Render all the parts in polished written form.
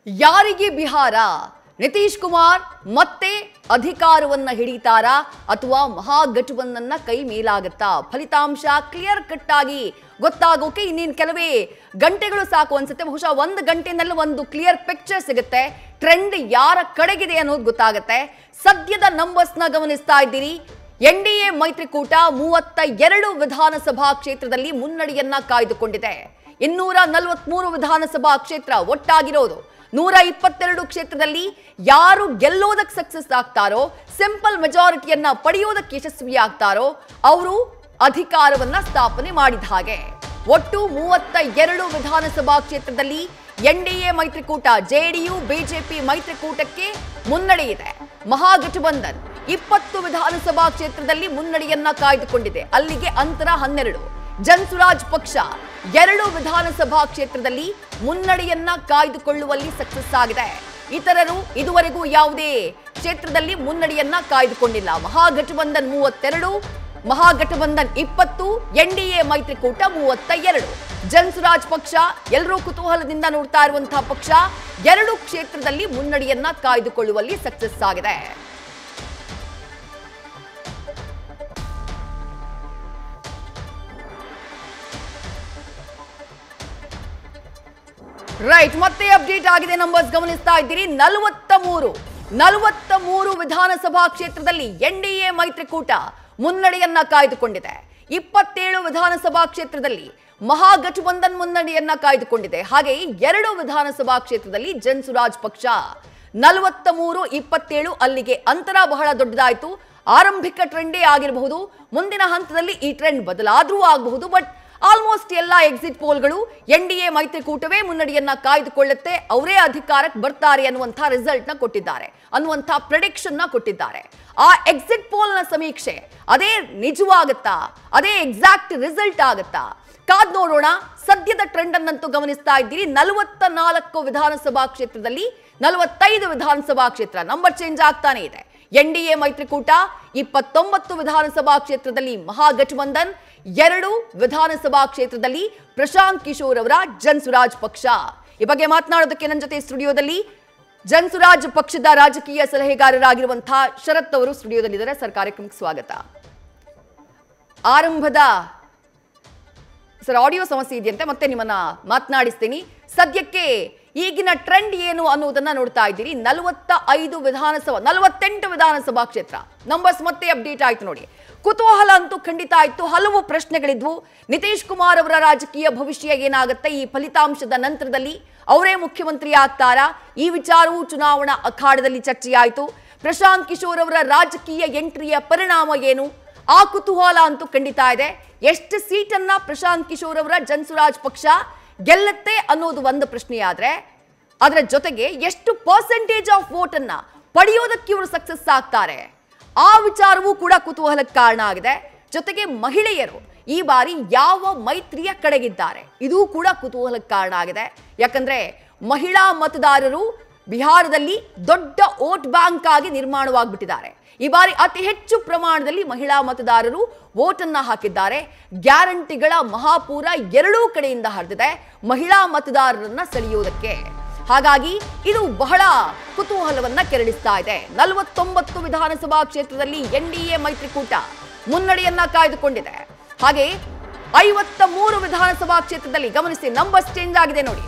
ಯಾರಿಗೆ ಬಿಹಾರ? ನಿತೀಶ್ ಕುಮಾರ್ ಮತ್ತೆ ಅಧಿಕಾರವನ್ನ ಹಿಡಿತಾರಾ ಅಥವಾ ಮಹಾಗಠಬಂಧನ್ನ ಕೈ ಮೇಲಾಗುತ್ತಾ? ಫಲಿತಾಂಶ ಕ್ಲಿಯರ್ ಕಟ್ ಆಗಿ ಗೊತ್ತಾಗೋಕೆ ಇನ್ನೇನು ಕೆಲವೇ ಗಂಟೆಗಳು ಸಾಕು ಅನ್ಸುತ್ತೆ. ಬಹುಶಃ ಒಂದು ಗಂಟೆನಲ್ಲಿ ಒಂದು ಕ್ಲಿಯರ್ ಪಿಕ್ಚರ್ ಸಿಗುತ್ತೆ. ಟ್ರೆಂಡ್ ಯಾರ ಕಡೆಗಿದೆ ಅನ್ನೋದು ಗೊತ್ತಾಗುತ್ತೆ. ಸದ್ಯದ ನಂಬರ್ಸ್ನ ಗಮನಿಸ್ತಾ ಇದ್ದೀರಿ. ಎನ್ಡಿಎ ಮೈತ್ರಿಕೂಟ 32 ವಿಧಾನಸಭಾ ಕ್ಷೇತ್ರದಲ್ಲಿ ಮುನ್ನಡೆಯನ್ನ ಕಾಯ್ದುಕೊಂಡಿದೆ. 243 ವಿಧಾನಸಭಾ ಕ್ಷೇತ್ರ ಒಟ್ಟಾಗಿರೋದು. 122 ಕ್ಷೇತ್ರದಲ್ಲಿ ಯಾರು ಗೆಲ್ಲೋದಕ್ಕೆ ಸಕ್ಸಸ್ ಆಗ್ತಾರೋ, ಸಿಂಪಲ್ ಮೆಜಾರಿಟಿಯನ್ನ ಪಡೆಯೋದಕ್ಕೆ ಯಶಸ್ವಿ ಆಗ್ತಾರೋ ಅವರು ಅಧಿಕಾರವನ್ನ ಸ್ಥಾಪನೆ ಮಾಡಿದ ಹಾಗೆ. ಒಟ್ಟು 32 ವಿಧಾನಸಭಾ ಕ್ಷೇತ್ರದಲ್ಲಿ ಎನ್ಡಿಎ ಮೈತ್ರಿಕೂಟ ಜೆಡಿಯು ಬಿಜೆಪಿ ಮೈತ್ರಿಕೂಟಕ್ಕೆ ಮುನ್ನಡೆ ಇದೆ. ಮಹಾಗಠಬಂಧನ್ 20 ವಿಧಾನಸಭಾ ಕ್ಷೇತ್ರದಲ್ಲಿ ಮುನ್ನಡೆಯನ್ನ ಕಾಯ್ದುಕೊಂಡಿದೆ. ಅಲ್ಲಿಗೆ ಅಂತರ 12. ಜನಸುರಾಜ್ ಪಕ್ಷ 2 ವಿಧಾನಸಭಾ ಕ್ಷೇತ್ರದಲ್ಲಿ ಮುನ್ನಡೆಯನ್ನ ಕಾಯ್ದುಕೊಳ್ಳುವಲ್ಲಿ ಸಕ್ಸಸ್ ಆಗಿದೆ. ಇತರರು ಇದುವರೆಗೂ ಯಾವುದೇ ಕ್ಷೇತ್ರದಲ್ಲಿ ಮುನ್ನಡೆಯನ್ನ ಕಾಯ್ದುಕೊಂಡಿಲ್ಲ. ಮಹಾಗಠಬಂಧನ್ 32, ಮಹಾಗಠಬಂಧನ್ 20, ಎನ್ಡಿಎ ಮೈತ್ರಿಕೂಟ 32. ಜನಸುರಾಜ್ ಪಕ್ಷ ಎಲ್ಲರೂ ಕುತೂಹಲದಿಂದ ನೋಡ್ತಾ ಇರುವಂತಹ ಪಕ್ಷ 2 ಕ್ಷೇತ್ರದಲ್ಲಿ ಮುನ್ನಡೆಯನ್ನ ಕಾಯ್ದುಕೊಳ್ಳುವಲ್ಲಿ ಸಕ್ಸಸ್ ಆಗಿದೆ. ರೈಟ್, ಮತ್ತೆ ಅಪ್ಡೇಟ್ ಆಗಿದೆ. ನಂಬರ್ಸ್ ಗಮನಿಸ್ತಾ ಇದ್ದೀರಿ. 43 ವಿಧಾನಸಭಾ ಕ್ಷೇತ್ರದಲ್ಲಿ ಎನ್ಡಿಎ ಮೈತ್ರಿಕೂಟ ಮುನ್ನಡೆಯನ್ನ ಕಾಯ್ದುಕೊಂಡಿದೆ. 27 ವಿಧಾನಸಭಾ ಕ್ಷೇತ್ರದಲ್ಲಿ ಮಹಾಗಠಬಂಧನ್ ಮುನ್ನಡೆಯನ್ನ ಕಾಯ್ದುಕೊಂಡಿದೆ. ಹಾಗೆ 2 ವಿಧಾನಸಭಾ ಕ್ಷೇತ್ರದಲ್ಲಿ ಜನಸುರಾಜ್ ಪಕ್ಷ 43, 27 ಅಲ್ಲಿಗೆ ಅಂತರ ಬಹಳ ದೊಡ್ಡದಾಯಿತು. ಆರಂಭಿಕ ಟ್ರೆಂಡೇ ಆಗಿರಬಹುದು. ಮುಂದಿನ ಹಂತದಲ್ಲಿ ಈ ಟ್ರೆಂಡ್ ಬದಲಾದ್ರೂ ಆಗಬಹುದು. ಬಟ್ ಆಲ್ಮೋಸ್ಟ್ ಎಲ್ಲ ಎಕ್ಸಿಟ್ ಪೋಲ್ಗಳು ಎನ್ಡಿಎ ಮೈತ್ರಿಕೂಟವೇ ಮುನ್ನಡೆಯನ್ನ ಕಾಯ್ದುಕೊಳ್ಳುತ್ತೆ, ಅವರೇ ಅಧಿಕಾರಕ್ಕೆ ಬರ್ತಾರೆ ಅನ್ನುವಂಥ ರಿಸಲ್ಟ್ ನ ಕೊಟ್ಟಿದ್ದಾರೆ, ಅನ್ನುವಂಥ ಪ್ರೆಡಿಕ್ಷನ್ ನ ಕೊಟ್ಟಿದ್ದಾರೆ. ಆ ಎಕ್ಸಿಟ್ ಪೋಲ್ ನ ಸಮೀಕ್ಷೆ ಅದೇ ನಿಜವಾಗುತ್ತಾ? ಅದೇ ಎಕ್ಸಾಕ್ಟ್ ರಿಸಲ್ಟ್ ಆಗುತ್ತಾ? ಕಾದ್ ನೋಡೋಣ. ಸದ್ಯದ ಟ್ರೆಂಡ್ ಅನ್ನಂತೂ ಗಮನಿಸ್ತಾ ಇದ್ದೀರಿ. 44 ವಿಧಾನಸಭಾ ಕ್ಷೇತ್ರದಲ್ಲಿ 45 ವಿಧಾನಸಭಾ ಕ್ಷೇತ್ರ ನಂಬರ್ ಚೇಂಜ್ ಆಗ್ತಾನೆ ಇದೆ. ಎನ್ಡಿಎ ಮೈತ್ರಿಕೂಟ 29 ವಿಧಾನಸಭಾ ಕ್ಷೇತ್ರದಲ್ಲಿ ಮಹಾಗಠಬಂಧನ್, 2 ವಿಧಾನಸಭಾ ಕ್ಷೇತ್ರದಲ್ಲಿ ಪ್ರಶಾಂತ್ ಕಿಶೋರ್ ಅವರ ಜನಸುರಾಜ್ ಪಕ್ಷ. ಈ ಬಗ್ಗೆ ಮಾತನಾಡೋದಕ್ಕೆ ನನ್ನ ಜೊತೆ ಸ್ಟುಡಿಯೋದಲ್ಲಿ ಜನಸುರಾಜ್ ಪಕ್ಷದ ರಾಜಕೀಯ ಸಲಹೆಗಾರರಾಗಿರುವಂತಹ ಶರತ್ ಅವರು ಸ್ಟುಡಿಯೋದಲ್ಲಿದ್ದಾರೆ. ಸರ್, ಕಾರ್ಯಕ್ರಮಕ್ಕೆ ಸ್ವಾಗತ. ಆರಂಭದ ಸರ್ ಆಡಿಯೋ ಸಮಸ್ಯೆ ಇದೆಯಂತೆ, ಮತ್ತೆ ನಿಮ್ಮನ್ನ ಮಾತನಾಡಿಸ್ತೀನಿ. ಸದ್ಯಕ್ಕೆ ಈಗಿನ ಟ್ರೆಂಡ್ ಏನು ಅನ್ನೋದನ್ನ ನೋಡ್ತಾ ಇದ್ದೀರಿ. 48 ವಿಧಾನಸಭಾ ಕ್ಷೇತ್ರ ನಂಬರ್ಸ್ ಮತ್ತೆ ಅಪ್ಡೇಟ್ ಆಯ್ತು ನೋಡಿ. ಕುತೂಹಲ ಅಂತೂ ಖಂಡಿತ ಆಯ್ತು. ಹಲವು ಪ್ರಶ್ನೆಗಳಿದ್ವು. ನಿತೀಶ್ ಕುಮಾರ್ ಅವರ ರಾಜಕೀಯ ಭವಿಷ್ಯ ಏನಾಗುತ್ತೆ ಈ ಫಲಿತಾಂಶದ ನಂತರದಲ್ಲಿ? ಅವರೇ ಮುಖ್ಯಮಂತ್ರಿ ಆಗ್ತಾರಾ? ಈ ವಿಚಾರವೂ ಚುನಾವಣಾ ಅಖಾಡದಲ್ಲಿ ಚರ್ಚೆಯಾಯಿತು. ಪ್ರಶಾಂತ್ ಕಿಶೋರ್ ಅವರ ರಾಜಕೀಯ ಎಂಟ್ರಿಯ ಪರಿಣಾಮ ಏನು? ಆ ಕುತೂಹಲ ಅಂತೂ ಖಂಡಿತ ಇದೆ. ಎಷ್ಟು ಸೀಟನ್ನ ಪ್ರಶಾಂತ್ ಕಿಶೋರ್ ಅವರ ಜನಸುರಾಜ್ ಪಕ್ಷ ಗೆಲ್ಲುತ್ತೆ ಅನ್ನೋದು ಒಂದು ಪ್ರಶ್ನೆ ಆದ್ರೆ, ಅದರ ಜೊತೆಗೆ ಎಷ್ಟು ಪರ್ಸೆಂಟೇಜ್ ಆಫ್ ವೋಟ್ ಅನ್ನ ಪಡೆಯೋದಕ್ಕೆ ಇವರು ಸಕ್ಸಸ್ ಆಗ್ತಾರೆ, ಆ ವಿಚಾರವೂ ಕೂಡ ಕುತೂಹಲಕ್ಕೆ ಕಾರಣ ಆಗಿದೆ. ಜೊತೆಗೆ ಮಹಿಳೆಯರು ಈ ಬಾರಿ ಯಾವ ಮೈತ್ರಿಯ ಕಡೆಗಿದ್ದಾರೆ, ಇದೂ ಕೂಡ ಕುತೂಹಲಕ್ಕೆ ಕಾರಣ ಆಗಿದೆ. ಯಾಕಂದ್ರೆ ಮಹಿಳಾ ಮತದಾರರು ಬಿಹಾರದಲ್ಲಿ ದೊಡ್ಡ ವೋಟ್ ಬ್ಯಾಂಕ್ ಆಗಿ ನಿರ್ಮಾಣವಾಗ್ಬಿಟ್ಟಿದ್ದಾರೆ. ಈ ಬಾರಿ ಅತಿ ಹೆಚ್ಚು ಪ್ರಮಾಣದಲ್ಲಿ ಮಹಿಳಾ ಮತದಾರರು ವೋಟ್ ಅನ್ನ ಹಾಕಿದ್ದಾರೆ. ಗ್ಯಾರಂಟಿಗಳ ಮಹಾಪೂರ 2 ಕಡೆಯಿಂದ ಹರಿದಿದೆ ಮಹಿಳಾ ಮತದಾರರನ್ನ ಸೆಳೆಯೋದಕ್ಕೆ. ಹಾಗಾಗಿ ಇದು ಬಹಳ ಕುತೂಹಲವನ್ನ ಕೆರಳಿಸ್ತಾ ಇದೆ. 49 ವಿಧಾನಸಭಾ ಕ್ಷೇತ್ರದಲ್ಲಿ ಎನ್ಡಿಎ ಮೈತ್ರಿಕೂಟ ಮುನ್ನಡೆಯನ್ನ ಕಾಯ್ದುಕೊಂಡಿದೆ. ಹಾಗೆ 53 ವಿಧಾನಸಭಾ ಕ್ಷೇತ್ರದಲ್ಲಿ ಗಮನಿಸಿ, ನಂಬರ್ಸ್ ಚೇಂಜ್ ಆಗಿದೆ ನೋಡಿ.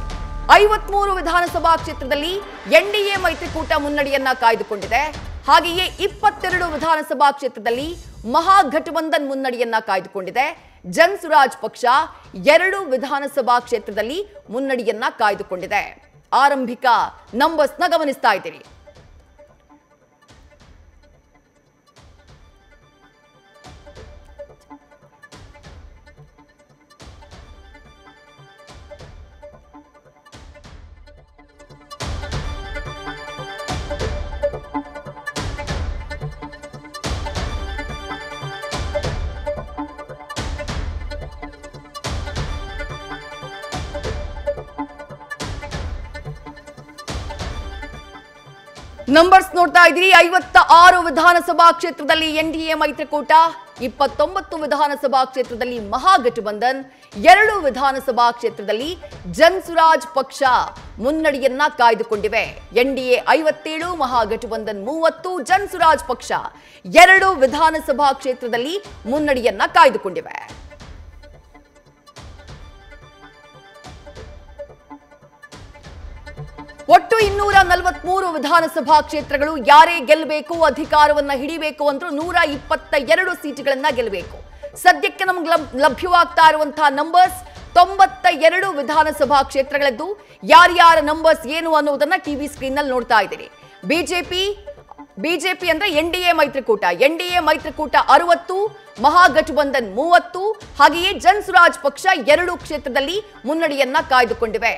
53 ವಿಧಾನಸಭಾ ಕ್ಷೇತ್ರದಲ್ಲಿ ಎನ್ಡಿಎ ಮೈತ್ರಿಕೂಟ ಮುನ್ನಡೆಯನ್ನ ಕಾಯ್ದುಕೊಂಡಿದೆ. ಹಾಗೆಯೇ 22 ವಿಧಾನಸಭಾ ಕ್ಷೇತ್ರದಲ್ಲಿ ಮಹಾಗಠಬಂಧನ್ ಮುನ್ನಡೆಯನ್ನ ಕಾಯ್ದುಕೊಂಡಿದೆ. ಜನಸುರಾಜ್ ಪಕ್ಷ 2 ವಿಧಾನಸಭಾ ಕ್ಷೇತ್ರದಲ್ಲಿ ಮುನ್ನಡೆಯನ್ನ ಕಾಯ್ದುಕೊಂಡಿದೆ. ಆರಂಭಿಕ ನಂಬರ್ಸ್ನ ಗಮನಿಸ್ತಾ ಇದ್ದೀರಿ. ನಂಬರ್ಸ್ ನೋಡ್ತಾ ಇದ್ದೀರಿ. 56 ವಿಧಾನಸಭಾ ಕ್ಷೇತ್ರದಲ್ಲಿ ಎನ್ಡಿಎ ಮೈತ್ರಿಕೂಟ, 29 ವಿಧಾನಸಭಾ ಕ್ಷೇತ್ರದಲ್ಲಿ ಮಹಾಗಠಬಂಧನ್, 2 ವಿಧಾನಸಭಾ ಕ್ಷೇತ್ರದಲ್ಲಿ ಜನಸುರಾಜ್ ಪಕ್ಷ ಮುನ್ನಡೆಯನ್ನ ಕಾಯ್ದುಕೊಂಡಿವೆ. ಎನ್ಡಿಎ 57, ಮಹಾಗಠಬಂಧನ್ 30, ಜನಸುರಾಜ್ ಪಕ್ಷ 2 ವಿಧಾನಸಭಾ ಕ್ಷೇತ್ರದಲ್ಲಿ ಮುನ್ನಡೆಯನ್ನ ಕಾಯ್ದುಕೊಂಡಿವೆ. ಒಟ್ಟು 243 ವಿಧಾನಸಭಾ ಕ್ಷೇತ್ರಗಳು. ಯಾರೇ ಗೆಲ್ಲಬೇಕು, ಅಧಿಕಾರವನ್ನ ಹಿಡಿಬೇಕು ಅಂದ್ರೂ 122 ಸೀಟುಗಳನ್ನ ಗೆಲ್ಲಬೇಕು. ಸದ್ಯಕ್ಕೆ ನಮ್ಗೆ ಲಭ್ಯವಾಗ್ತಾ ಇರುವಂತಹ ನಂಬರ್ಸ್ 92 ವಿಧಾನಸಭಾ ಕ್ಷೇತ್ರಗಳದ್ದು. ಯಾರ್ಯಾರ ನಂಬರ್ಸ್ ಏನು ಅನ್ನೋದನ್ನ ಟಿವಿ ಸ್ಕ್ರೀನ್ ನಲ್ಲಿ ನೋಡ್ತಾ ಇದ್ದೀರಿ. ಬಿಜೆಪಿ ಅಂದ್ರೆ ಎನ್ಡಿಎ ಮೈತ್ರಿಕೂಟ 60, ಮಹಾಗಠಬಂಧನ್ 30, ಹಾಗೆಯೇ ಜನಸುರಾಜ್ ಪಕ್ಷ 2 ಕ್ಷೇತ್ರದಲ್ಲಿ ಮುನ್ನಡೆಯನ್ನ ಕಾಯ್ದುಕೊಂಡಿವೆ.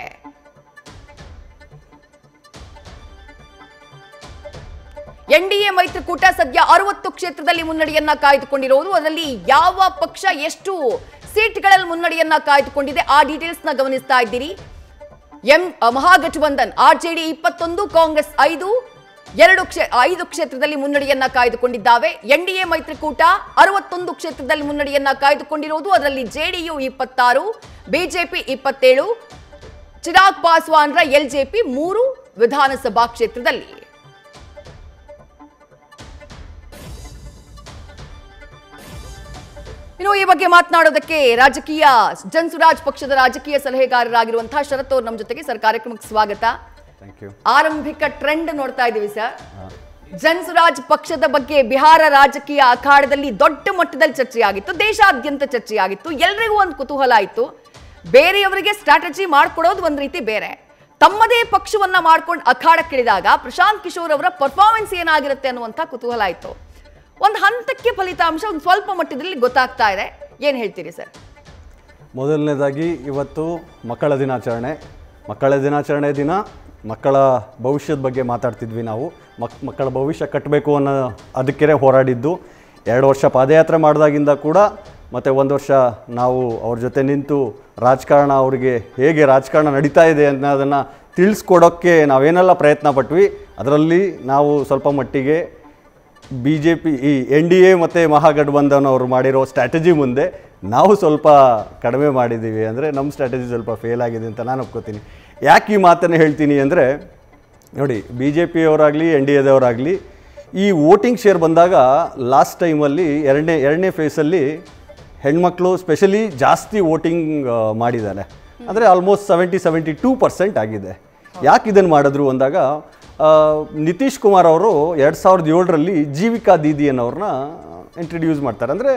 ಎನ್ಡಿಎ ಮೈತ್ರಿಕೂಟ ಸದ್ಯ 60 ಕ್ಷೇತ್ರದಲ್ಲಿ ಮುನ್ನಡೆಯನ್ನ ಕಾಯ್ದುಕೊಂಡಿರುವುದು. ಅದರಲ್ಲಿ ಯಾವ ಪಕ್ಷ ಎಷ್ಟು ಸೀಟ್ಗಳಲ್ಲಿ ಮುನ್ನಡೆಯನ್ನ ಕಾಯ್ದುಕೊಂಡಿದೆ ಆ ಡೀಟೇಲ್ಸ್ ನ ಗಮನಿಸ್ತಾ ಇದ್ದೀರಿ. ಮಹಾಗಠಬಂಧನ್ ಆರ್ಜೆಡಿ 21, ಕಾಂಗ್ರೆಸ್ 5 ಕ್ಷೇತ್ರದಲ್ಲಿ ಮುನ್ನಡೆಯನ್ನ ಕಾಯ್ದುಕೊಂಡಿದ್ದಾವೆ. ಎನ್ಡಿಎ ಮೈತ್ರಿಕೂಟ 61 ಕ್ಷೇತ್ರದಲ್ಲಿ ಮುನ್ನಡೆಯನ್ನ ಕಾಯ್ದುಕೊಂಡಿರುವುದು. ಅದರಲ್ಲಿ ಜೆಡಿಯು 26, ಬಿಜೆಪಿ 27, ಚಿರಾಗ್ ಪಾಸ್ವಾನ್ರ ಎಲ್ಜೆಪಿ 3 ವಿಧಾನಸಭಾ ಕ್ಷೇತ್ರದಲ್ಲಿ. ಇನ್ನು ಈ ಬಗ್ಗೆ ಮಾತನಾಡೋದಕ್ಕೆ ಜನಸುರಾಜ್ ಪಕ್ಷದ ರಾಜಕೀಯ ಸಲಹೆಗಾರರಾಗಿರುವಂತಹ ಶರತ್ ಅವರು ನಮ್ಮ ಜೊತೆಗೆ. ಸರ್, ಕಾರ್ಯಕ್ರಮಕ್ಕೆ ಸ್ವಾಗತ. ಆರಂಭಿಕ ಟ್ರೆಂಡ್ ನೋಡ್ತಾ ಇದ್ದೀವಿ ಸರ್. ಜನಸುರಾಜ್ ಪಕ್ಷದ ಬಗ್ಗೆ ಬಿಹಾರ ರಾಜಕೀಯ ಅಖಾಡದಲ್ಲಿ ದೊಡ್ಡ ಮಟ್ಟದಲ್ಲಿ ಚರ್ಚೆಯಾಗಿತ್ತು, ದೇಶಾದ್ಯಂತ ಚರ್ಚೆಯಾಗಿತ್ತು. ಎಲ್ರಿಗೂ ಒಂದು ಕುತೂಹಲ ಆಯಿತು. ಬೇರೆಯವರಿಗೆ ಸ್ಟ್ರಾಟಜಿ ಮಾಡ್ಕೊಡೋದು ಒಂದು ರೀತಿ ಬೇರೆ, ತಮ್ಮದೇ ಪಕ್ಷವನ್ನ ಮಾಡ್ಕೊಂಡು ಅಖಾಡಕ್ಕಿಳಿದಾಗ ಪ್ರಶಾಂತ್ ಕಿಶೋರ್ ಅವರ ಪರ್ಫಾರ್ಮೆನ್ಸ್ ಏನಾಗಿರುತ್ತೆ ಅನ್ನುವಂಥ ಕುತೂಹಲ ಆಯಿತು. ಒಂದು ಹಂತಕ್ಕೆ ಫಲಿತಾಂಶ ಒಂದು ಸ್ವಲ್ಪ ಮಟ್ಟದಲ್ಲಿ ಗೊತ್ತಾಗ್ತಾ ಇದೆ. ಏನು ಹೇಳ್ತೀರಿ ಸರ್? ಮೊದಲನೇದಾಗಿ ಇವತ್ತು ಮಕ್ಕಳ ದಿನಾಚರಣೆ ದಿನ ಮಕ್ಕಳ ಭವಿಷ್ಯದ ಬಗ್ಗೆ ಮಾತಾಡ್ತಿದ್ವಿ ನಾವು. ಮಕ್ಕಳ ಭವಿಷ್ಯ ಕಟ್ಟಬೇಕು ಅನ್ನೋ ಅದಕ್ಕೆ ಹೋರಾಡಿದ್ದು. 2 ವರ್ಷ ಪಾದಯಾತ್ರೆ ಮಾಡಿದಾಗಿಂದ ಕೂಡ ಮತ್ತು 1 ವರ್ಷ ನಾವು ಅವ್ರ ಜೊತೆ ನಿಂತು ರಾಜಕಾರಣ, ಅವರಿಗೆ ಹೇಗೆ ರಾಜಕಾರಣ ನಡೀತಾ ಇದೆ ಅನ್ನೋದನ್ನು ತಿಳಿಸ್ಕೊಡೋಕ್ಕೆ ನಾವೇನೆಲ್ಲ ಪ್ರಯತ್ನ ಪಟ್ವಿ. ಅದರಲ್ಲಿ ನಾವು ಸ್ವಲ್ಪ ಮಟ್ಟಿಗೆ BJP ಈ NDA ಮತ್ತು ಮಹಾಗಠಬಂಧನ್ ಅವರು ಮಾಡಿರೋ ಸ್ಟ್ರಾಟಜಿ ಮುಂದೆ ನಾವು ಸ್ವಲ್ಪ ಕಡಿಮೆ ಮಾಡಿದ್ದೀವಿ. ಅಂದರೆ ನಮ್ಮ ಸ್ಟ್ರಾಟಜಿ ಸ್ವಲ್ಪ ಫೇಲ್ ಆಗಿದೆ ಅಂತ ನಾನು ಒಪ್ಕೋತೀನಿ. ಯಾಕೆ ಈ ಮಾತನ್ನು ಹೇಳ್ತೀನಿ ಅಂದರೆ, ನೋಡಿ, BJP ಅವರಾಗಲಿ NDAದವರಾಗಲಿ ಈ ವೋಟಿಂಗ್ ಶೇರ್ ಬಂದಾಗ ಲಾಸ್ಟ್ ಟೈಮಲ್ಲಿ ಎರಡನೇ ಫೇಸಲ್ಲಿ ಹೆಣ್ಮಕ್ಳು ಸ್ಪೆಷಲಿ ಜಾಸ್ತಿ ವೋಟಿಂಗ್ ಮಾಡಿದ್ದಾರೆ. ಅಂದರೆ ಆಲ್ಮೋಸ್ಟ್ 72% ಆಗಿದೆ. ಯಾಕೆ ಇದನ್ನು ಮಾಡಿದ್ರು ಅಂದಾಗ, ನಿತೀಶ್ ಕುಮಾರ್ ಅವರು 2007ರಲ್ಲಿ ಜೀವಿಕಾ ದೀದಿ ಅನ್ನೋರನ್ನ ಇಂಟ್ರಡ್ಯೂಸ್ ಮಾಡ್ತಾರೆ. ಅಂದರೆ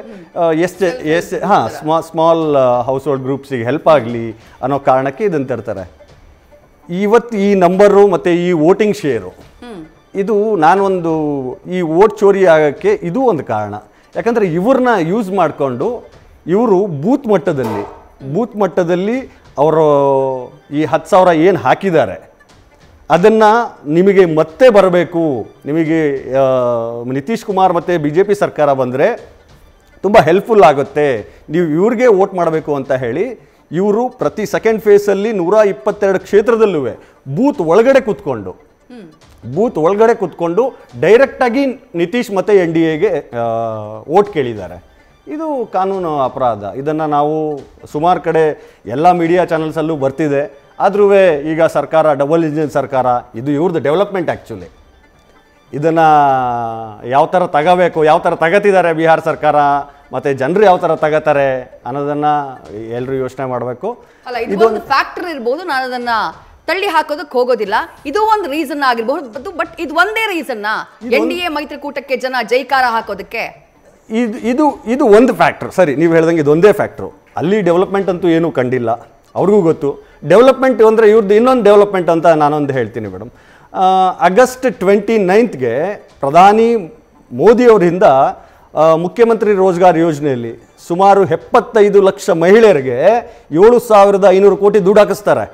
ಸ್ಮಾಲ್ ಹೌಸ್ ಹೋಲ್ಡ್ ಗ್ರೂಪ್ಸಿಗೆ ಹೆಲ್ಪ್ ಆಗಲಿ ಅನ್ನೋ ಕಾರಣಕ್ಕೆ ಇದನ್ನು ತರ್ತಾರೆ. ಇವತ್ತು ಈ ನಂಬರು ಮತ್ತು ಈ ವೋಟಿಂಗ್ ಶೇರು ಇದು ಈ ವೋಟ್ ಚೋರಿ ಆಗೋಕ್ಕೆ ಇದು ಒಂದು ಕಾರಣ. ಯಾಕಂದರೆ ಇವ್ರನ್ನ ಯೂಸ್ ಮಾಡಿಕೊಂಡು ಇವರು ಬೂತ್ ಮಟ್ಟದಲ್ಲಿ ಅವರು ಈ 10,000 ಏನು ಹಾಕಿದ್ದಾರೆ ಅದನ್ನು ನಿಮಗೆ ಮತ್ತೆ ಬರಬೇಕು, ನಿಮಗೆ ನಿತೀಶ್ ಕುಮಾರ್ ಮತ್ತು BJP ಸರ್ಕಾರ ಬಂದರೆ ತುಂಬ ಹೆಲ್ಪ್ಫುಲ್ ಆಗುತ್ತೆ, ನೀವು ಇವ್ರಿಗೆ ವೋಟ್ ಮಾಡಬೇಕು ಅಂತ ಹೇಳಿ ಇವರು ಪ್ರತಿ ಸೆಕೆಂಡ್ ಫೇಸಲ್ಲಿ 122 ಕ್ಷೇತ್ರದಲ್ಲೂ ಬೂತ್ ಒಳಗಡೆ ಕೂತ್ಕೊಂಡು ಡೈರೆಕ್ಟಾಗಿ ನಿತೀಶ್ ಮತ್ತು NDAಗೆ ವೋಟ್ ಕೇಳಿದ್ದಾರೆ. ಇದು ಕಾನೂನು ಅಪರಾಧ. ಇದನ್ನು ನಾವು ಸುಮಾರು ಕಡೆ ಎಲ್ಲ ಮೀಡಿಯಾ ಚಾನಲ್ಸಲ್ಲೂ ಬರ್ತಿದೆ. ಆದ್ರೂ ಈಗ ಸರ್ಕಾರ ಡಬಲ್ ಇಂಜಿನ್ ಸರ್ಕಾರ, ಇದು ಇವ್ರದ್ದು ಡೆವಲಪ್ಮೆಂಟ್. ಆ್ಯಕ್ಚುಲಿ ಇದನ್ನು ಯಾವ ಥರ ತಗೋಬೇಕು, ಯಾವ ಥರ ತಗೋತಿದ್ದಾರೆ ಬಿಹಾರ ಸರ್ಕಾರ, ಮತ್ತು ಜನರು ಯಾವ ಥರ ತಗೋತಾರೆ ಅನ್ನೋದನ್ನು ಎಲ್ಲರೂ ಯೋಚನೆ ಮಾಡಬೇಕು. ಅಲ್ಲ, ಇದೊಂದು ಫ್ಯಾಕ್ಟರ್ ಇರ್ಬೋದು, ನಾನು ಅದನ್ನು ತಳ್ಳಿ ಹಾಕೋದಕ್ಕೆ ಹೋಗೋದಿಲ್ಲ. ಇದು ಒಂದು ರೀಸನ್ ಆಗಿರ್ಬಹುದು, ಬಟ್ ಇದು ಒಂದೇ ರೀಸನ್ನ NDA ಮೈತ್ರಿಕೂಟಕ್ಕೆ ಜನ ಜೈಕಾರ ಹಾಕೋದಕ್ಕೆ? ಇದು ಒಂದು ಫ್ಯಾಕ್ಟರ್. ಸರಿ, ನೀವು ಹೇಳ್ದಂಗೆ ಇದೊಂದೇ ಫ್ಯಾಕ್ಟ್ರು. ಅಲ್ಲಿ ಡೆವಲಪ್ಮೆಂಟ್ ಅಂತೂ ಏನೂ ಕಂಡಿಲ್ಲ, ಅವ್ರಿಗೂ ಗೊತ್ತು. ಡೆವಲಪ್ಮೆಂಟ್ ಅಂದರೆ ಇವ್ರದ್ದು ಇನ್ನೊಂದು ಡೆವಲಪ್ಮೆಂಟ್ ಅಂತ ನಾನೊಂದು ಹೇಳ್ತೀನಿ ಮೇಡಮ್. ಆಗಸ್ಟ್ 29ಗೆ ಪ್ರಧಾನಿ ಮೋದಿಯವರಿಂದ ಮುಖ್ಯಮಂತ್ರಿ ರೋಜ್ಗಾರ್ ಯೋಜನೆಯಲ್ಲಿ ಸುಮಾರು 75 ಲಕ್ಷ ಮಹಿಳೆಯರಿಗೆ 7,500 ಕೋಟಿ ದುಡ್ಡು ಹಾಕಿಸ್ತಾರೆ.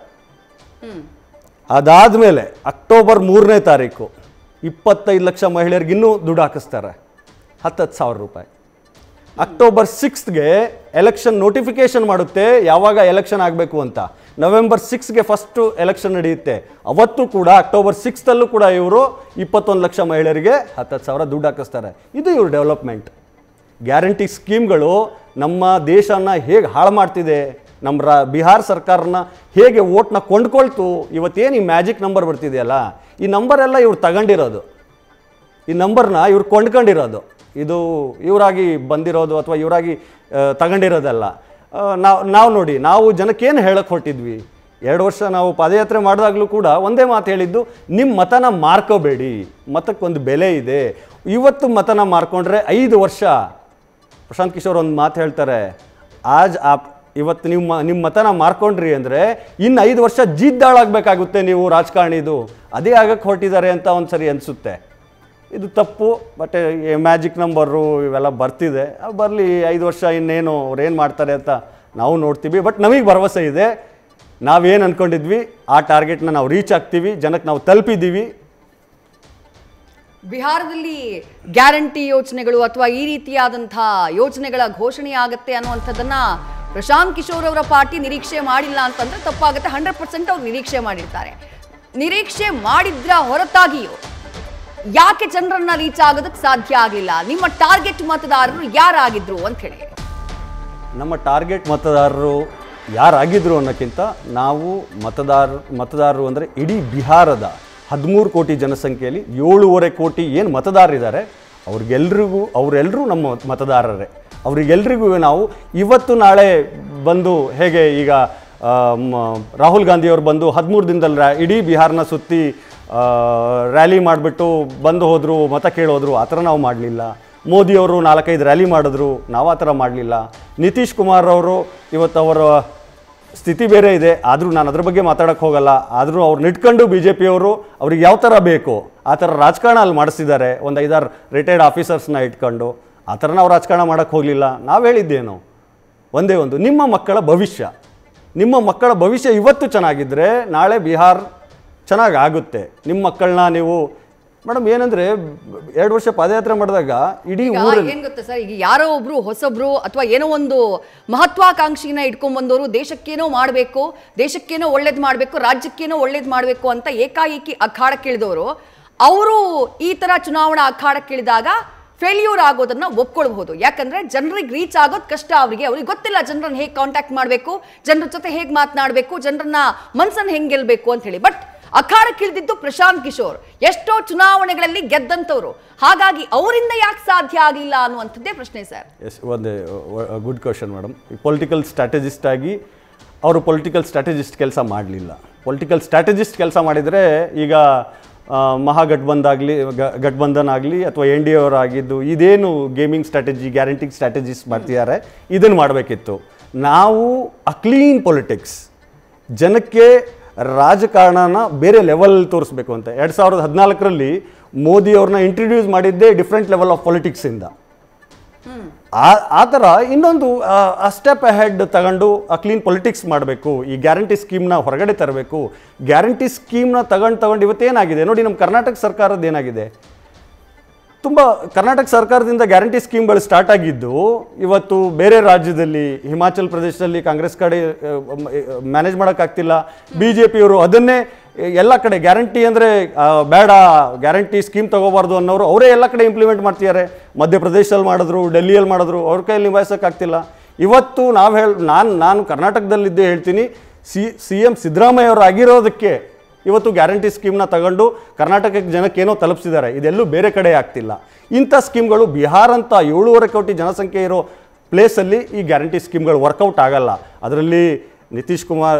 ಅದಾದಮೇಲೆ ಅಕ್ಟೋಬರ್ 3ನೇ ತಾರೀಕು 25 ಲಕ್ಷ ಮಹಿಳೆಯರಿಗೆ ಇನ್ನೂ ದುಡ್ಡು ಹಾಕಿಸ್ತಾರೆ, 10,000 ರೂಪಾಯಿ. ಅಕ್ಟೋಬರ್ 6ಗೆ ಎಲೆಕ್ಷನ್ ನೋಟಿಫಿಕೇಶನ್ ಮಾಡುತ್ತೆ, ಯಾವಾಗ ಎಲೆಕ್ಷನ್ ಆಗಬೇಕು ಅಂತ. ನವೆಂಬರ್ 6ಗೆ ಫಸ್ಟು ಎಲೆಕ್ಷನ್ ನಡೆಯುತ್ತೆ. ಅವತ್ತು ಕೂಡ ಅಕ್ಟೋಬರ್ 6 ಕೂಡ ಇವರು 21 ಲಕ್ಷ ಮಹಿಳೆಯರಿಗೆ 10,000 ದುಡ್ಡು ಹಾಕಿಸ್ತಾರೆ. ಇದು ಇವ್ರ ಡೆವಲಪ್ಮೆಂಟ್. ಗ್ಯಾರಂಟಿ ಸ್ಕೀಮ್ಗಳು ನಮ್ಮ ದೇಶನ ಹೇಗೆ ಹಾಳು ಮಾಡ್ತಿದೆ, ನಮ್ಮ ಬಿಹಾರ ಸರ್ಕಾರನ ಹೇಗೆ ಓಟ್ನ ಕೊಂಡ್ಕೊಳ್ತು. ಇವತ್ತೇನು ಈ ಮ್ಯಾಜಿಕ್ ನಂಬರ್ ಬರ್ತಿದೆಯಲ್ಲ, ಈ ನಂಬರೆಲ್ಲ ಇವ್ರು ತಗೊಂಡಿರೋದು, ಈ ನಂಬರ್ನ ಇವ್ರು ಕೊಂಡ್ಕೊಂಡಿರೋದು. ಇದು ಇವರಾಗಿ ಬಂದಿರೋದು ಅಥವಾ ಇವರಾಗಿ ತಗೊಂಡಿರೋದಲ್ಲ. ನಾವು ನೋಡಿ, ನಾವು ಜನಕ್ಕೇನು ಹೇಳಕ್ಕೆ ಹೊಟ್ಟಿದ್ವಿ, 2 ವರ್ಷ ನಾವು ಪಾದಯಾತ್ರೆ ಮಾಡಿದಾಗಲೂ ಕೂಡ ಒಂದೇ ಮಾತು ಹೇಳಿದ್ದು, ನಿಮ್ಮ ಮತನ ಮಾರ್ಕೋಬೇಡಿ, ಮತಕ್ಕೊಂದು ಬೆಲೆ ಇದೆ. ಇವತ್ತು ಮತನ ಮಾರ್ಕೊಂಡ್ರೆ 5 ವರ್ಷ. ಪ್ರಶಾಂತ್ ಕಿಶೋರ್ ಒಂದು ಮಾತು ಹೇಳ್ತಾರೆ, ಇವತ್ತು ನಿಮ್ಮ ಮತನ ಮಾರ್ಕೊಂಡ್ರಿ ಅಂದರೆ ಇನ್ನು 5 ವರ್ಷ ಜಿದ್ದಾಳಾಗಬೇಕಾಗುತ್ತೆ ನೀವು ರಾಜಕಾರಣಿದು. ಅದೇ ಆಗಕ್ಕೆ ಹೊರಟಿದ್ದಾರೆ ಅಂತ ಒಂದು ಸರಿ ಅನಿಸುತ್ತೆ. ಇದು ತಪ್ಪು. ಬಟ್ ಮ್ಯಾಜಿಕ್ ನಂಬರು ಇವೆಲ್ಲ ಬರ್ತಿದೆ, ಬರಲಿ. 5 ವರ್ಷ ಇನ್ನೇನು ಅವ್ರು ಏನು ಮಾಡ್ತಾರೆ ಅಂತ ನಾವು ನೋಡ್ತೀವಿ. ಬಟ್ ನಮಗೆ ಭರವಸೆ ಇದೆ, ನಾವೇನು ಅಂದ್ಕೊಂಡಿದ್ವಿ ಆ ಟಾರ್ಗೆಟ್ನ ನಾವು ರೀಚ್ ಆಗ್ತೀವಿ, ಜನಕ್ಕೆ ನಾವು ತಲುಪಿದ್ದೀವಿ. ಬಿಹಾರದಲ್ಲಿ ಗ್ಯಾರಂಟಿ ಯೋಜನೆಗಳು ಅಥವಾ ಈ ರೀತಿಯಾದಂತಹ ಯೋಜನೆಗಳ ಘೋಷಣೆ ಆಗುತ್ತೆ ಅನ್ನುವಂಥದ್ದನ್ನ ಪ್ರಶಾಂತ್ ಕಿಶೋರ್ ಅವರ ಪಾರ್ಟಿ ನಿರೀಕ್ಷೆ ಮಾಡಿಲ್ಲ ಅಂತಂದ್ರೆ ತಪ್ಪಾಗುತ್ತೆ. 100% ಅವ್ರು ನಿರೀಕ್ಷೆ ಮಾಡಿರ್ತಾರೆ. ನಿರೀಕ್ಷೆ ಮಾಡಿದ್ರ ಹೊರತಾಗಿಯೂ ಯಾಕೆ ಜನರನ್ನ ರೀಚ್ ಆಗೋದಕ್ಕೆ ಸಾಧ್ಯ ಆಗಲಿಲ್ಲ? ನಿಮ್ಮ ಟಾರ್ಗೆಟ್ ಮತದಾರರು ಯಾರಾಗಿದ್ರು ಅಂತ ಹೇಳಿ. ನಮ್ಮ ಟಾರ್ಗೆಟ್ ಮತದಾರರು ಯಾರಾಗಿದ್ರು ಅನ್ನೋಕ್ಕಿಂತ ನಾವು ಮತದಾರರು ಅಂದರೆ ಇಡೀ ಬಿಹಾರದ 13 ಕೋಟಿ ಜನಸಂಖ್ಯೆಯಲ್ಲಿ 7.5 ಕೋಟಿ ಏನು ಮತದಾರರಿದ್ದಾರೆ ಅವರೆಲ್ಲರೂ ನಮ್ಮ ಮತದಾರರೇ. ಅವರಿಗೆಲ್ರಿಗೂ ನಾವು ಇವತ್ತು ನಾಳೆ ಬಂದು, ಹೇಗೆ ಈಗ ರಾಹುಲ್ ಗಾಂಧಿಯವರು ಬಂದು 13 ದಿನದಲ್ಲಿ ಇಡೀ ಬಿಹಾರನ ಸುತ್ತಿ ರ್ಯಾಲಿ ಮಾಡಿಬಿಟ್ಟು ಬಂದು ಹೋದರು, ಮತ ಕೇಳೋದ್ರು, ಆ ಥರ ನಾವು ಮಾಡಲಿಲ್ಲ. ಮೋದಿಯವರು 4-5 ರ್ಯಾಲಿ ಮಾಡಿದ್ರು, ನಾವು ಆ ಥರ ಮಾಡಲಿಲ್ಲ. ನಿತೀಶ್ ಕುಮಾರ್ ಅವರು ಇವತ್ತು ಅವರ ಸ್ಥಿತಿ ಬೇರೆ ಇದೆ, ಆದರೂ ನಾನು ಅದ್ರ ಬಗ್ಗೆ ಮಾತಾಡೋಕ್ಕೆ ಹೋಗಲ್ಲ. ಆದರೂ ಅವ್ರನ್ನ ಇಟ್ಕೊಂಡು BJPಯವರು ಅವ್ರಿಗೆ ಯಾವ ಥರ ಬೇಕು ಆ ಥರ ರಾಜಕಾರಣ ಅಲ್ಲಿ ಮಾಡಿಸಿದ್ದಾರೆ. ಒಂದು 5-6 ರಿಟೈರ್ಡ್ ಆಫೀಸರ್ಸ್ನ ಇಟ್ಕೊಂಡು ಆ ಥರ ನಾವು ರಾಜಕಾರಣ ಮಾಡೋಕ್ಕೆ ಹೋಗಲಿಲ್ಲ. ನಾವು ಹೇಳಿದ್ದೇನು ಒಂದೇ ಒಂದು, ನಿಮ್ಮ ಮಕ್ಕಳ ಭವಿಷ್ಯ ಇವತ್ತು ಚೆನ್ನಾಗಿದ್ದರೆ ನಾಳೆ ಬಿಹಾರ್ ಚೆನ್ನಾಗಾಗುತ್ತೆ. ನಿಮ್ಮ ಮಕ್ಕಳನ್ನ ನೀವು ಮೇಡಮ್ ಏನಂದ್ರೆ 2 ವರ್ಷ ಪಾದಯಾತ್ರೆ ಮಾಡಿದಾಗ ಇಡೀ ಊರಲ್ಲಿ ಏನ್ ಗೊತ್ತಾ ಸರ್, ಈಗ ಯಾರೋ ಒಬ್ರು ಹೊಸಬ್ರು ಅಥವಾ ಏನೋ ಒಂದು ಮಹತ್ವಾಕಾಂಕ್ಷಿನ ಇಟ್ಕೊಂಡ್ ಬಂದವರು ದೇಶಕ್ಕೇನೋ ಮಾಡಬೇಕು, ದೇಶಕ್ಕೇನೋ ಒಳ್ಳೇದು ಮಾಡಬೇಕು, ರಾಜ್ಯಕ್ಕೇನೋ ಒಳ್ಳೇದು ಮಾಡಬೇಕು ಅಂತ ಏಕಾಏಕಿ ಅಖಾಡಕ್ಕೆ ಇಳಿದವರು ಅವರು ಈ ತರ ಚುನಾವಣಾ ಅಖಾಡಕ್ಕೆ ಇಳಿದಾಗ ಫೇಲ್ಯೂರ್ ಆಗೋದನ್ನ ಒಪ್ಕೊಳ್ಬಹುದು. ಯಾಕಂದ್ರೆ ಜನರಿಗೆ ರೀಚ್ ಆಗೋದು ಕಷ್ಟ. ಅವ್ರಿಗೆ ಗೊತ್ತಿಲ್ಲ ಜನರನ್ನ ಹೇಗೆ ಕಾಂಟ್ಯಾಕ್ಟ್ ಮಾಡಬೇಕು, ಜನರ ಜೊತೆ ಹೇಗೆ ಮಾತನಾಡಬೇಕು, ಜನರನ್ನ ಮನ್ಸನ್ನ ಹೆಂಗ್ ಗೆಲ್ಬೇಕು ಅಂತ ಹೇಳಿ. ಬಟ್ ಅಖಾಡಕ್ಕೆ ಇಳಿದಿದ್ದು ಪ್ರಶಾಂತ್ ಕಿಶೋರ್, ಎಷ್ಟೋ ಚುನಾವಣೆಗಳಲ್ಲಿ ಗೆದ್ದಂಥವ್ರು. ಹಾಗಾಗಿ ಅವರಿಂದ ಯಾಕೆ ಸಾಧ್ಯ ಆಗಲಿಲ್ಲ ಅನ್ನುವಂಥದ್ದೇ ಪ್ರಶ್ನೆ ಸರ್. ಒಂದು good question madam. Political strategist ಆಗಿ ಅವರು ಪೊಲಿಟಿಕಲ್ ಸ್ಟ್ರಾಟಜಿಸ್ಟ್ ಕೆಲಸ ಮಾಡಲಿಲ್ಲ. ಪೊಲಿಟಿಕಲ್ ಸ್ಟ್ರಾಟಜಿಸ್ಟ್ ಕೆಲಸ ಮಾಡಿದರೆ ಈಗ ಗಠಬಂಧನ್ ಆಗಲಿ ಅಥವಾ NDA ಅವರಾಗಿದ್ದು ಇದೇನು ಗೇಮಿಂಗ್ ಸ್ಟ್ರಾಟಜಿ, ಗ್ಯಾರಂಟಿಂಗ್ ಸ್ಟ್ರಾಟಜಿಸ್ ಮಾಡ್ತಿದ್ದಾರೆ, ಇದನ್ನು ಮಾಡಬೇಕಿತ್ತು. ನಾವು ಕ್ಲೀನ್ ಪೊಲಿಟಿಕ್ಸ್, ಜನಕ್ಕೆ ರಾಜಕಾರಣನ ಬೇರೆ ಲೆವೆಲ್ ತೋರಿಸ್ಬೇಕು ಅಂತ 2014ರಲ್ಲಿ ಮೋದಿ ಅವ್ರನ್ನ ಇಂಟ್ರಡ್ಯೂಸ್ ಮಾಡಿದ್ದೇ ಡಿಫ್ರೆಂಟ್ ಲೆವೆಲ್ ಆಫ್ ಪೊಲಿಟಿಕ್ಸಿಂದ. ಆ ಥರ ಇನ್ನೊಂದು ಸ್ಟೆಪ್ ಅಹೆಡ್ ತಗೊಂಡು ಕ್ಲೀನ್ ಪೊಲಿಟಿಕ್ಸ್ ಮಾಡಬೇಕು. ಈ ಗ್ಯಾರಂಟಿ ಸ್ಕೀಮ್ನ ಹೊರಗಡೆ ತರಬೇಕು. ಗ್ಯಾರಂಟಿ ಸ್ಕೀಮ್ನ ತಗೊಂಡು ಇವತ್ತೇನಾಗಿದೆ ನೋಡಿ, ನಮ್ಮ ಕರ್ನಾಟಕ ಸರ್ಕಾರದ್ದು ಏನಾಗಿದೆ, ತುಂಬ ಕರ್ನಾಟಕ ಸರ್ಕಾರದಿಂದ ಗ್ಯಾರಂಟಿ ಸ್ಕೀಮ್ಗಳು ಸ್ಟಾರ್ಟ್ ಆಗಿದ್ದು ಇವತ್ತು ಬೇರೆ ರಾಜ್ಯದಲ್ಲಿ, ಹಿಮಾಚಲ್ ಪ್ರದೇಶದಲ್ಲಿ ಕಾಂಗ್ರೆಸ್ ಕಡೆ ಮ್ಯಾನೇಜ್ ಮಾಡೋಕ್ಕಾಗ್ತಿಲ್ಲ. BJPಯವರು ಅದನ್ನೇ ಎಲ್ಲ ಕಡೆ ಗ್ಯಾರಂಟಿ ಅಂದರೆ ಬೇಡ, ಗ್ಯಾರಂಟಿ ಸ್ಕೀಮ್ ತಗೋಬಾರ್ದು ಅನ್ನೋರು ಅವರೇ ಎಲ್ಲ ಕಡೆ ಇಂಪ್ಲಿಮೆಂಟ್ ಮಾಡ್ತಿದ್ದಾರೆ. ಮಧ್ಯಪ್ರದೇಶದಲ್ಲಿ ಮಾಡಿದ್ರು, ಡೆಲ್ಲಿಯಲ್ಲಿ ಮಾಡಿದ್ರು, ಅವ್ರ ಕೈಯಲ್ಲಿ ನಿಭಾಯಿಸೋಕ್ಕಾಗ್ತಿಲ್ಲ. ಇವತ್ತು ನಾನು ಕರ್ನಾಟಕದಲ್ಲಿದ್ದೇ ಹೇಳ್ತೀನಿ, CM ಸಿದ್ದರಾಮಯ್ಯ ಅವರು ಆಗಿರೋದಕ್ಕೆ ಇವತ್ತು ಗ್ಯಾರಂಟಿ ಸ್ಕೀಮ್ನ ತಗೊಂಡು ಕರ್ನಾಟಕಕ್ಕೆ ಜನಕ್ಕೇನೋ ತಲುಪಿಸಿದ್ದಾರೆ. ಇದೆಲ್ಲೂ ಬೇರೆ ಕಡೆ ಆಗ್ತಿಲ್ಲ. ಇಂಥ ಸ್ಕೀಮ್ಗಳು ಬಿಹಾರ ಅಂತ 7.5 ಕೋಟಿ ಜನಸಂಖ್ಯೆ ಇರೋ ಪ್ಲೇಸಲ್ಲಿ ಈ ಗ್ಯಾರಂಟಿ ಸ್ಕೀಮ್ಗಳು ವರ್ಕೌಟ್ ಆಗಲ್ಲ. ಅದರಲ್ಲಿ ನಿತೀಶ್ ಕುಮಾರ್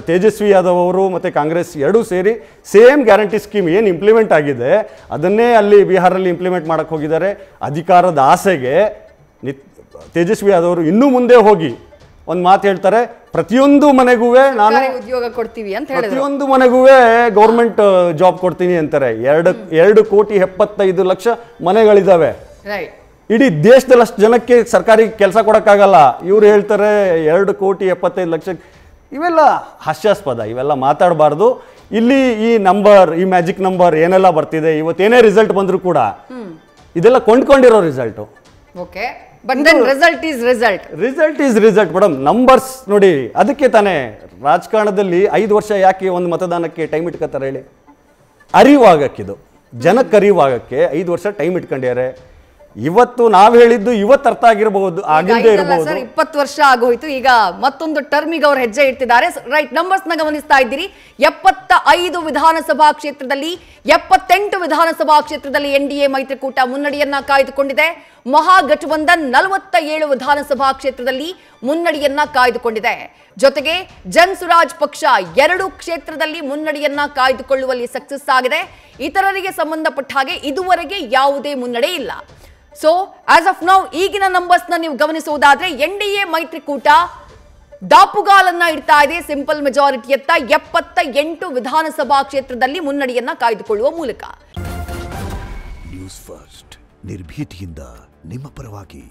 ತೇಜಸ್ವಿ ಯಾದವ್ ಅವರು ಮತ್ತು ಕಾಂಗ್ರೆಸ್ ಎರಡೂ ಸೇರಿ ಸೇಮ್ ಗ್ಯಾರಂಟಿ ಸ್ಕೀಮ್ ಏನು ಇಂಪ್ಲಿಮೆಂಟ್ ಆಗಿದೆ ಅದನ್ನೇ ಅಲ್ಲಿ ಬಿಹಾರಲ್ಲಿ ಇಂಪ್ಲಿಮೆಂಟ್ ಮಾಡೋಕ್ಕೆ ಹೋಗಿದ್ದಾರೆ. ಅಧಿಕಾರದ ಆಸೆಗೆ ತೇಜಸ್ವಿ ಯಾದವ್ ಅವರು ಇನ್ನೂ ಮುಂದೆ ಹೋಗಿ ಒಂದು ಮಾತು ಹೇಳ್ತಾರೆ, ಪ್ರತಿಯೊಂದು ಮನೆಗೂ ನಾನು ಉದ್ಯೋಗ ಕೊಡ್ತೀವಿ ಅಂತ ಹೇಳಿದ್ರು, ಪ್ರತಿಯೊಂದು ಮನೆಗೂ ಗೌರ್ಮೆಂಟ್ ಜಾಬ್ ಕೊಡ್ತೀನಿ ಅಂತಾರೆ. 2,75,00,000 ಮನೆಗಳಿದ್ದಾವೆ. ಇಡೀ ದೇಶದಲ್ಲಿ ಅಷ್ಟು ಜನಕ್ಕೆ ಸರ್ಕಾರಿ ಕೆಲಸ ಕೊಡೋಕ್ಕಾಗಲ್ಲ. ಇವ್ರು ಹೇಳ್ತಾರೆ 2,75,00,000. ಇವೆಲ್ಲ ಹಾಸ್ಯಾಸ್ಪದ, ಇವೆಲ್ಲ ಮಾತಾಡಬಾರ್ದು. ಇಲ್ಲಿ ಈ ಮ್ಯಾಜಿಕ್ ನಂಬರ್ ಏನೆಲ್ಲ ಬರ್ತಿದೆ, ಇವತ್ತೇನೇ ರಿಸಲ್ಟ್ ಬಂದರೂ ಕೂಡ ಇದೆಲ್ಲ ಕೊಂಡ್ಕೊಂಡಿರೋ result. Okay, but then result is result madam. Numbers ನೋಡಿ, ಅದಕ್ಕೆ ತಾನೇ ರಾಜಕಾರಣದಲ್ಲಿ 5 ವರ್ಷ ಯಾಕೆ ಒಂದು ಮತದಾನಕ್ಕೆ ಟೈಮ್ ಇಟ್ಕೋತಾರೆ ಹೇಳಿ? ಅರಿವಾಗಕ್ಕಿದು, ಜನಕ್ಕೆ ಅರಿವಾಗಕ್ಕೆ 5 ವರ್ಷ ಟೈಮ್ ಇಟ್ಕೊಂಡಿದ್ದಾರೆ. ಇವತ್ತು ನಾವ್ ಹೇಳಿದ್ದು ಇವತ್ತು ಅರ್ಥ ಆಗಿರಬಹುದು, ಆಗಿಲ್ಲದೆ ಇರಬಹುದು. ಸರ್ 20 ವರ್ಷ ಆಗೋಯ್ತು, ಈಗ ಮತ್ತೊಂದು ಟರ್ಮಿಗೆ ಅವ್ರು ಹೆಜ್ಜೆ ಇಡ್ತಿದ್ದಾರೆ. ರೈಟ್, ನಂಬರ್ಸ್ ನ ಗಮನಿಸ್ತಾ ಇದ್ದೀರಿ. 75 ವಿಧಾನಸಭಾ ಕ್ಷೇತ್ರದಲ್ಲಿ 78 ವಿಧಾನಸಭಾ ಕ್ಷೇತ್ರದಲ್ಲಿ NDA ಮೈತ್ರಿಕೂಟ ಮುನ್ನಡೆಯನ್ನ ಕಾಯ್ದುಕೊಂಡಿದೆ. ಮಹಾಗಠಬಂಧನ್ 47 ವಿಧಾನಸಭಾ ಕ್ಷೇತ್ರದಲ್ಲಿ ಮುನ್ನಡೆಯನ್ನ ಕಾಯ್ದುಕೊಂಡಿದೆ. ಜೊತೆಗೆ ಜನ್ಸುರಾಜ್ ಪಕ್ಷ 2 ಕ್ಷೇತ್ರದಲ್ಲಿ ಮುನ್ನಡೆಯನ್ನ ಕಾಯ್ದುಕೊಳ್ಳುವಲ್ಲಿ ಸಕ್ಸಸ್ ಆಗಿದೆ. ಇತರರಿಗೆ ಸಂಬಂಧಪಟ್ಟ ಹಾಗೆ ಇದುವರೆಗೆ ಯಾವುದೇ ಮುನ್ನಡೆ ಇಲ್ಲ. ಸೊ ಆಸ್ ಆಫ್ ನೌ ಈಗಿನ ನಂಬರ್ಸ್ ನ ನೀವು ಗಮನಿಸುವುದಾದ್ರೆ NDA ಮೈತ್ರಿಕೂಟ ದಾಪುಗಾಲನ್ನ ಇಡ್ತಾ ಇದೆ ಸಿಂಪಲ್ ಮೆಜಾರಿಟಿಯತ್ತ 78 ವಿಧಾನಸಭಾ ಕ್ಷೇತ್ರದಲ್ಲಿ ಮುನ್ನಡೆಯನ್ನ ಕಾಯ್ದುಕೊಳ್ಳುವ ಮೂಲಕ. ನ್ಯೂಸ್ ಫಸ್ಟ್ ನಿರ್ಭೀತಿಯಿಂದ ನಿಮ್ಮ ಪರವಾಗಿ.